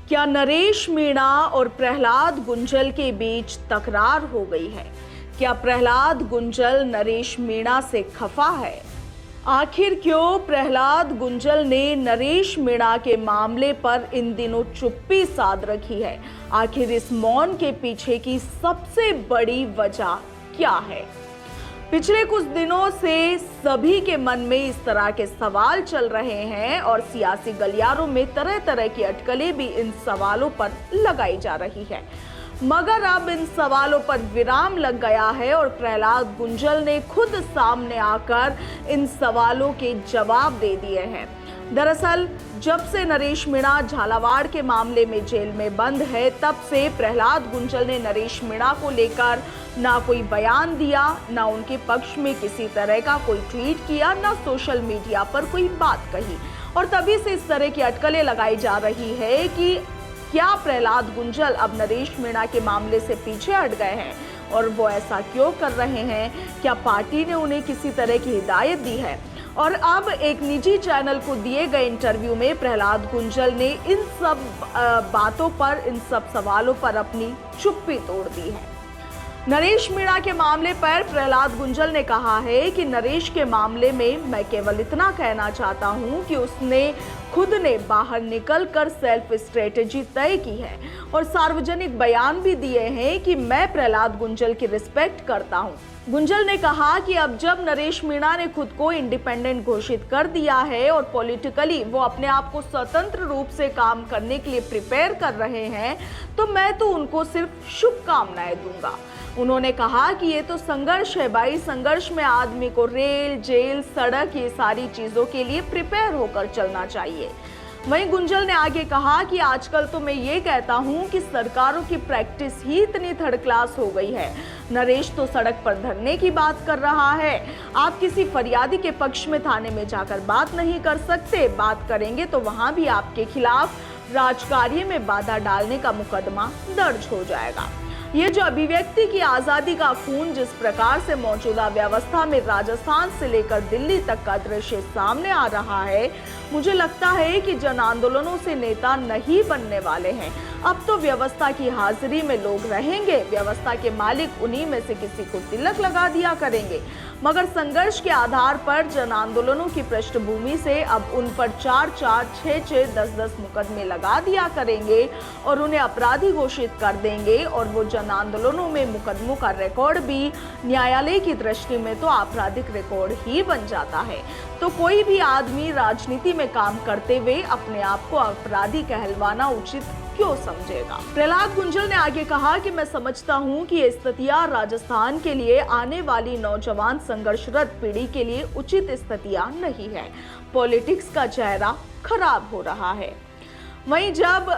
क्या नरेश मीणा और प्रहलाद गुंजल के बीच तकरार हो गई है? क्या प्रहलाद गुंजल नरेश मीणा से खफा है? आखिर क्यों प्रहलाद गुंजल ने नरेश मीणा के मामले पर इन दिनों चुप्पी साध रखी है? आखिर इस मौन के पीछे की सबसे बड़ी वजह क्या है? पिछले कुछ दिनों से सभी के मन में इस तरह के सवाल चल रहे हैं और सियासी गलियारों में तरह तरह की अटकलें भी इन सवालों पर लगाई जा रही है। मगर अब इन सवालों पर विराम लग गया है और प्रहलाद गुंजल ने खुद सामने आकर इन सवालों के जवाब दे दिए हैं। दरअसल जब से नरेश मीणा झालावाड़ के मामले में जेल में बंद है, तब से प्रहलाद गुंजल ने नरेश मीणा को लेकर ना कोई बयान दिया, ना उनके पक्ष में किसी तरह का कोई ट्वीट किया, ना सोशल मीडिया पर कोई बात कही। और तभी से इस तरह की अटकलें लगाई जा रही है कि क्या प्रहलाद गुंजल अब नरेश मीणा के मामले से पीछे हट गए हैं और वो ऐसा क्यों कर रहे हैं? क्या पार्टी ने उन्हें किसी तरह की हिदायत दी है? और अब एक निजी चैनल को दिए गए इंटरव्यू में प्रहलाद गुंजल ने इन सब बातों पर, इन सब सवालों पर अपनी चुप्पी तोड़ दी है। नरेश मीणा के मामले पर प्रहलाद गुंजल ने कहा है कि नरेश के मामले में मैं केवल इतना कहना चाहता हूं कि उसने खुद ने बाहर निकलकर सेल्फ स्ट्रेटेजी तय की है और सार्वजनिक बयान भी दिए हैं कि मैं प्रहलाद गुंजल की रिस्पेक्ट करता हूं। गुंजल ने कहा कि अब जब नरेश मीणा ने खुद को इंडिपेंडेंट घोषित कर दिया है और पॉलिटिकली वो अपने आप को स्वतंत्र रूप से काम करने के लिए प्रिपेयर कर रहे हैं, तो मैं तो उनको सिर्फ शुभकामनाएं दूंगा। उन्होंने कहा कि ये तो संघर्ष है भाई, संघर्ष में आदमी को रेल, जेल, सड़क, ये सारी चीजों के लिए प्रिपेयर होकर चलना चाहिए। वहीं गुंजल ने आगे कहा कि आजकल तो मैं ये कहता हूं कि सरकारों की प्रैक्टिस ही इतनी थर्ड क्लास हो गई है। नरेश तो सड़क पर धरने की बात कर रहा है, आप किसी फरियादी के पक्ष में थाने में जाकर बात नहीं कर सकते, बात करेंगे तो वहां भी आपके खिलाफ राजकार्य में बाधा डालने का मुकदमा दर्ज हो जाएगा। ये जो अभिव्यक्ति की आजादी का खून जिस प्रकार से मौजूदा व्यवस्था में राजस्थान से लेकर दिल्ली तक का दृश्य सामने आ रहा है, मुझे लगता है कि जन आंदोलनों से नेता नहीं बनने वाले हैं। अब तो व्यवस्था की हाजिरी में लोग रहेंगे, व्यवस्था के मालिक उन्हीं में से किसी को तिलक लगा दिया करेंगे। मगर संघर्ष के आधार पर जन आंदोलनों की पृष्ठभूमि से अब उन पर 4-4, 6-6, 10-10 मुकदमे लगा दिया करेंगे और उन्हें अपराधी घोषित कर देंगे और वो जन आंदोलनों में मुकदमों का रिकॉर्ड भी न्यायालय की दृष्टि में तो आपराधिक रिकॉर्ड ही बन जाता है। तो कोई भी आदमी राजनीति में काम करते हुए अपने आप को अपराधी कहलवाना उचित क्यों समझेगा? प्रहलाद गुंजल ने आगे कहा कि मैं समझता हूं कि ये स्थितियां राजस्थान के लिए, आने वाली नौजवान संघर्षरत पीढ़ी के लिए उचित स्थितियां नहीं है। पॉलिटिक्स का चेहरा खराब हो रहा है। वहीं जब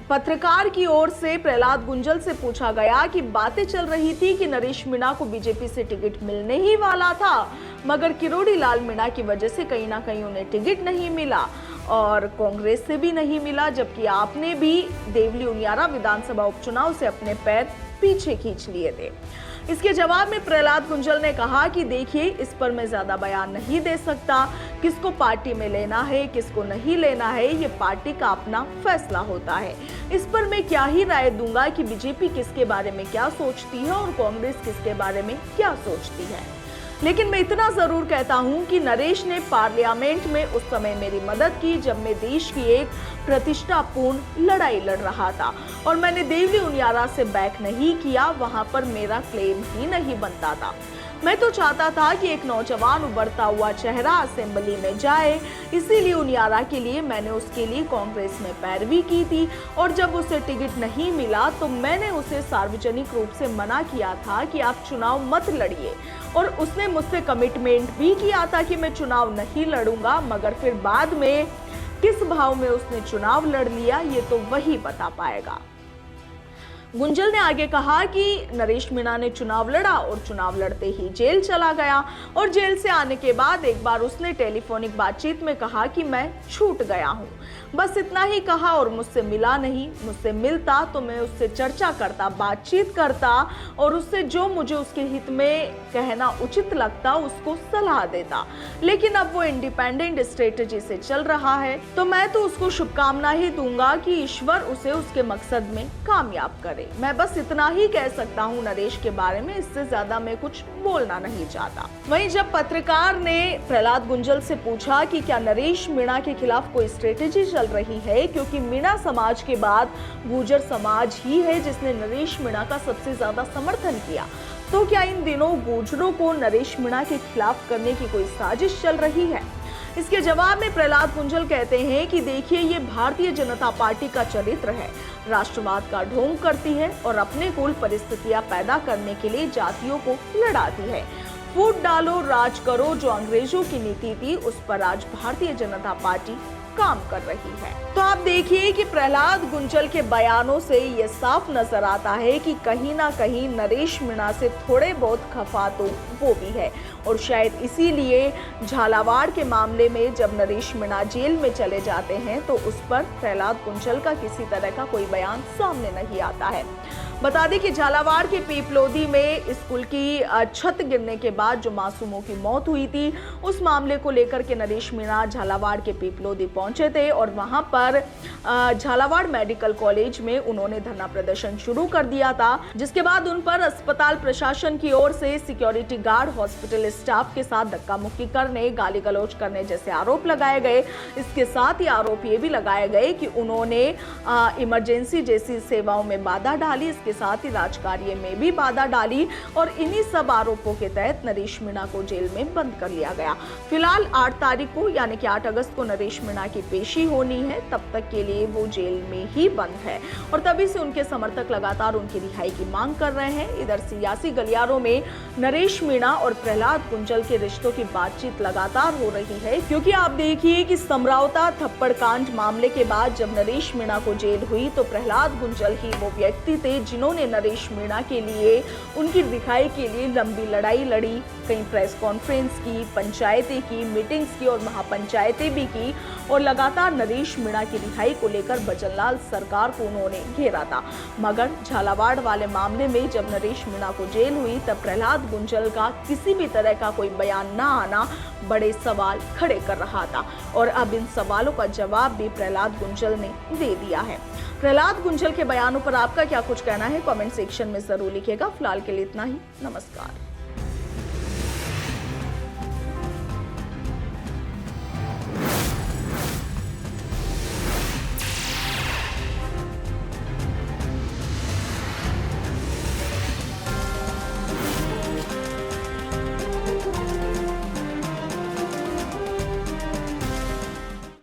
पत्रकार की ओर से प्रहलाद गुंजल से पूछा गया कि बातें चल रही थी कि नरेश मीणा को बीजेपी से टिकट मिलने ही वाला था, मगर किरोड़ी लाल मीणा की वजह से कहीं ना कहीं उन्हें टिकट नहीं मिला और कांग्रेस से भी नहीं मिला, जबकि आपने भी देवली उनियारा विधानसभा उपचुनाव से अपने पैर पीछे खींच लिए थे। इसके जवाब में प्रहलाद गुंजल ने कहा कि देखिए, इस पर मैं ज्यादा बयान नहीं दे सकता। किसको पार्टी में लेना है, किसको नहीं लेना है, ये पार्टी का अपना फैसला होता है। इस पर मैं क्या ही राय दूंगा कि बीजेपी किसके बारे में क्या सोचती है और कांग्रेस किसके बारे में क्या सोचती है। लेकिन मैं इतना जरूर कहता हूं कि नरेश ने पार्लियामेंट में उस समय मेरी मदद की जब मैं देश की एक प्रतिष्ठापूर्ण लड़ाई लड़ रहा था और मैंने देवली उनियारा से बैक नहीं किया, वहां पर मेरा क्लेम ही नहीं बनता था। मैं तो चाहता था कि एक नौजवान उभरता हुआ चेहरा असेंबली में जाए, इसीलिए उनियारा के लिए मैंने उसके लिए कांग्रेस में पैरवी की थी और जब उसे टिकट नहीं मिला तो मैंने उसे सार्वजनिक रूप से मना किया था कि आप चुनाव मत लड़िए और उसने मुझसे कमिटमेंट भी किया था कि मैं चुनाव नहीं लड़ूंगा, मगर फिर बाद में किस भाव में उसने चुनाव लड़ लिया ये तो वही बता पाएगा। गुंजल ने आगे कहा कि नरेश मीणा ने चुनाव लड़ा और चुनाव लड़ते ही जेल चला गया और जेल से आने के बाद एक बार उसने टेलीफोनिक बातचीत में कहा कि मैं छूट गया हूं। बस इतना ही कहा और मुझसे मिला नहीं। मुझसे मिलता तो मैं उससे चर्चा करता, बातचीत करता और उससे जो मुझे उसके हित में कहना उचित लगता उसको सलाह देता। लेकिन अब वो इंडिपेंडेंट स्ट्रेटेजी से चल रहा है, तो मैं तो उसको शुभकामना ही दूंगा कि ईश्वर उसे उसके मकसद में कामयाब करे। मैं बस इतना ही कह सकता हूँ नरेश के बारे में, इससे ज्यादा मैं कुछ बोलना नहीं चाहता। वहीं जब पत्रकार ने प्रहलाद गुंजल से पूछा कि क्या नरेश मीणा के खिलाफ कोई स्ट्रेटेजी चल रही है, क्योंकि मीणा समाज के बाद गुर्जर समाज ही है जिसने नरेश मीणा का सबसे ज्यादा समर्थन किया, तो क्या इन दिनों गुर्जरों को नरेश मीणा के खिलाफ करने की कोई साजिश चल रही है? इसके जवाब में प्रहलाद गुंजल कहते हैं कि देखिए, ये भारतीय जनता पार्टी का चरित्र है, राष्ट्रवाद का ढोंग करती है और अपने कुल परिस्थितियां पैदा करने के लिए जातियों को लड़ाती है। फूट डालो राज करो जो अंग्रेजों की नीति थी, उस पर आज भारतीय जनता पार्टी काम कर रही है। तो आप देखिए कि प्रहलाद गुंजल के बयानों से यह साफ नजर आता है कि कहीं ना कहीं नरेश मीणा से थोड़े बहुत खफा तो वो भी है, और शायद इसीलिए झालावाड़ के मामले में जब नरेश मीणा जेल में चले जाते हैं तो उस पर प्रहलाद गुंजल का किसी तरह का कोई बयान सामने नहीं आता है। बता दें कि झालावाड़ के पीपलोदी में स्कूल की छत गिरने के बाद जो मासूमों की मौत हुई थी, उस मामले को लेकर के नरेश मीणा झालावाड़ के पीपलोदी पहुंचे थे और वहां पर झालावाड़ मेडिकल कॉलेज में उन्होंने धरना प्रदर्शन शुरू कर दिया था, जिसके बाद उन पर अस्पताल प्रशासन की ओर से सिक्योरिटी गार्ड, हॉस्पिटल स्टाफ के साथ धक्का मुक्की करने, गाली गलौज करने जैसे आरोप लगाए गए। इसके साथ ही आरोप ये भी लगाए गए कि उन्होंने इमरजेंसी जैसी सेवाओं में बाधा डाली, के साथ ही राजकार्य में भी बाधा डाली और इन्हीं सब आरोपों के तहत नरेश मीणा को जेल में बंद कर लिया गया। फिलहाल 8 तारीख को यानी कि 8 अगस्त को नरेश मीणा की पेशी होनी है, तब तक के लिए वो जेल में ही बंद है और तभी से उनके समर्थक लगातार उनकी रिहाई की मांग कर रहे हैं। इधर सियासी गलियारों में नरेश मीणा और प्रहलाद गुंजल के रिश्तों की बातचीत लगातार हो रही है, क्योंकि आप देखिए कि समरावता थप्पड़ कांड मामले के बाद जब नरेश मीणा को जेल हुई तो प्रहलाद गुंजल ही वो व्यक्ति थे जिन्होंने नरेश मीणा के लिए, उनकी रिहाई के लिए लंबी लड़ाई लड़ी, कई प्रेस कॉन्फ्रेंस की, पंचायतें की, मीटिंग्स की और महापंचायतें भी की और लगातार नरेश मीणा की रिहाई को लेकर बचनलाल सरकार को उन्होंने घेरा था। मगर झालावाड़ वाले मामले में जब नरेश मीणा को जेल हुई तब प्रहलाद गुंजल का किसी भी तरह का कोई बयान न आना बड़े सवाल खड़े कर रहा था और अब इन सवालों का जवाब भी प्रहलाद गुंजल ने दे दिया है। प्रहलाद गुंजल के बयानों पर आपका क्या कुछ कहना है, कमेंट सेक्शन में जरूर लिखिएगा। फिलहाल के लिए इतना ही, नमस्कार।